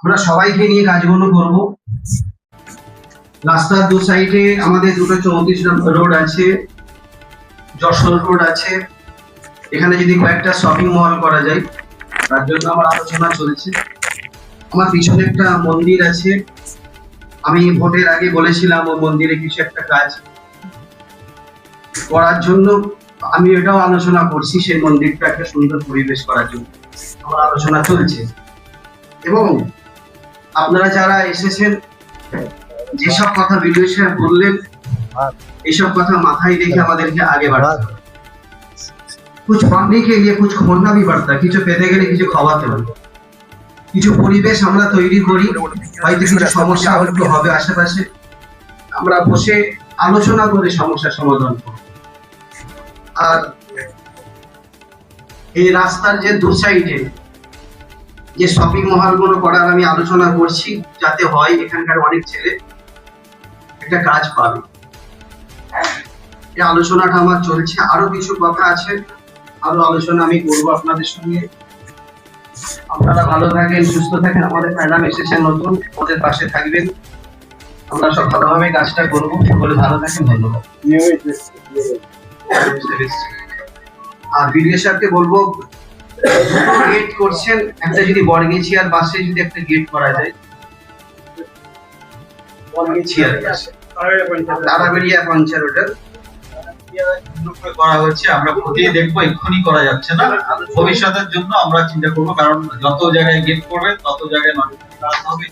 আমরা সবাইকে নিয়ে কাজগুলো করব। রাস্তার দু সাইডে আমাদের দুটো 34 নম্বর রোড আছে, যশোর রোড আছে। এখানে যদি কয়েকটা শপিং মল করা যায়, তার জন্য আমার আলোচনা চলছে। আমার পিছনে একটা মন্দির আছে, আমি ভোটের আগে বলেছিলাম ও মন্দিরে কিছু একটা কাজ করার জন্য। আমি এটাও আলোচনা করছি, সেই মন্দিরটা একটা সুন্দর পরিবেশ করার জন্য আমার আলোচনা চলছে। এবং আপনারা যারা এসেছেন, যেসব কথা ভিডিও শেয়ার বললেন, এইসব কথা মাথায় রেখে আমাদেরকে আগে বাড়তে হবে। कुछ पाने के लिए कुछ खोना भी पड़ता है, কিছু পেতে গেলে কিছু খাওয়াতে হবে। কিছু পরিবেশ আমরা তৈরি করি, হয়তো কিছু সমস্যা হয়তো হবে আশেপাশে, আমরা বসে আলোচনা করে সমস্যার সমাধান করব। আর এই রাস্তার যে দু সাইডে যে শপিং মহলগুলো করার আমি আলোচনা করছি, যাতে হয় এখানকার অনেক ছেলে একটা কাজ পাবে, এই আলোচনাটা আমার চলছে। আরো কিছু কথা আছে, আরো আলোচনা আমি করবো আপনাদের সঙ্গে। আপনারা ভালো থাকেন, সুস্থ থাকেন। আমাদের ম্যাডাম এসেছেন নতুন, ওদের পাশে থাকবেন। আমরা সব ভালোভাবে কাজটা করবো। সকলে ভালো থাকেন, ধন্যবাদ। আর বিডিও সাহেবকে বলবো, গেট করছেন, একটা যদি বর্গেছি আর বাসে যদি একটা গেট করা যায়, বর্গেছি আর বাসে তারাবেড়িয়া পঞ্চায়েত ওটা করা হচ্ছে। আমরা খতিয়ে দেখবো, এক্ষুনি করা যাচ্ছে না। ভবিষ্যতের জন্য আমরা চিন্তা করবো, কারণ যত জায়গায় গেট করবে তত জায়গায় মানুষের কাজ হবে,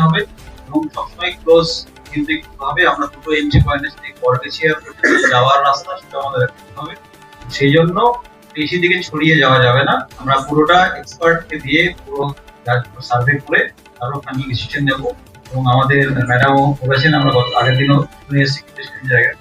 হবে এবং সবসময় ক্লোজ কিন্তু হবে। আমরা দুটো এন্ট্রি পয়েন্টের থেকে বর্গেছিয়া যাওয়ার রাস্তা, সেটা আমাদের রাখতে হবে। সেই জন্য বেশি দিকে ছড়িয়ে যাওয়া যাবে না। আমরা পুরোটা এক্সপার্টকে দিয়ে পুরো সার্ভে করে তারপর ফাইনাল ডিসিশন নেবো। এবং আমাদের ম্যাডামও বলেছেন, আমরা আগের দিনও শুনে এসেছি কিছু জায়গায়